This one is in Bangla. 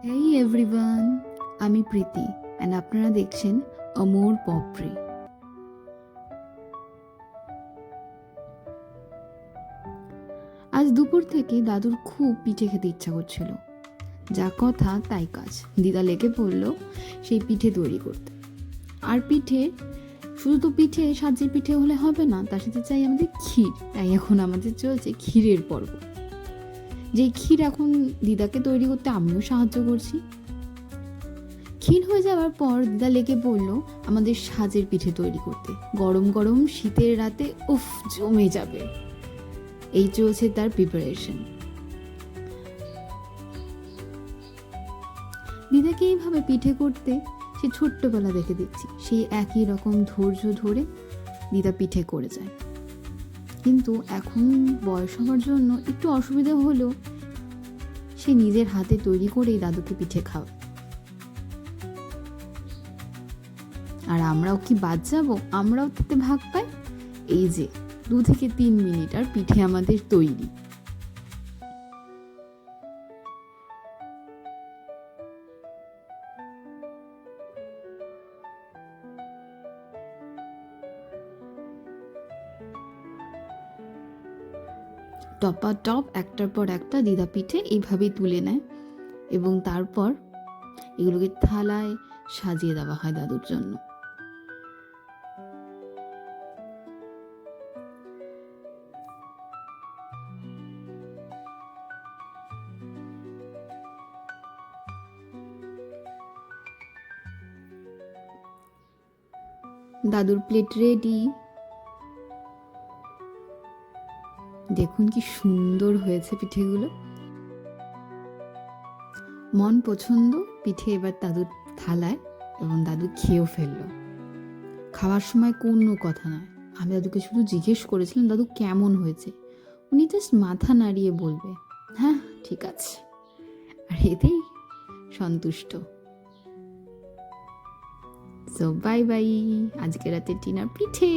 হেই এভরিওয়ান, আমি প্রীতি অ্যান্ড আপনারা দেখছেন অমর পপরি। আজ দুপুর থেকে দাদুর খুব পিঠে খেতে ইচ্ছা করছিল। যা কথা তাই কাজ, দিদা লেগে পড়ল সেই পিঠে তৈরি করতে। আর পিঠে, শুধু তো পিঠে, সাজের পিঠে হলে হবে না, তার সাথে চাই আমাদের ক্ষীর। তাই এখন আমাদের চলছে ক্ষীরের পর্ব। যে ক্ষীর এখন দিদাকে তৈরি করতে আমিও সাহায্য করছি। ক্ষীর হয়ে যাওয়ার পর দিদা লেগে পড়ল আমাদের সাজের পিঠে তৈরি করতে। গরম গরম শীতের রাতে উফ, জমে যাবে। এই চলছে তার প্রিপারেশন। দিদাকে এইভাবে পিঠে করতে সে ছোট্টবেলা দেখে দিচ্ছি, সেই একই রকম ধৈর্য ধরে দিদা পিঠে করে যায়। কিন্তু এখন বয়স হওয়ার জন্য একটু অসুবিধা হলেও সে নিজের হাতে তৈরি করেই দাদুকে পিঠে খাওয়ায়। আর আমরাও কি বাদ যাবো? আমরাও তাতে ভাগ পাই। এই যে 2 থেকে 3 মিনিট আর পিঠে আমাদের তৈরি। টপাটপ একটার পর একটা দিদা পিঠে এইভাবেই তুলে নেয় এবং তারপর এগুলোকে থালায় সাজিয়ে দেওয়া হয় দাদুর জন্য। দাদুর প্লেট রেডি। দেখুন কি সুন্দর হয়েছে পিঠেগুলো। মন পছন্দ পিঠে এবার দাদুর থালায়, এবং দাদু খেয়েও ফেললো। খাওয়ার সময় কোনো কথা নয়, আমি দাদুকে শুধু জিজ্ঞেস করেছিলাম দাদু কেমন হয়েছে। উনি জাস্ট মাথা নাড়িয়ে বলবে হ্যাঁ ঠিক আছে, আর এতেই সন্তুষ্ট। সো বাই বাই, আজকে রাতে ডিনার পিঠে।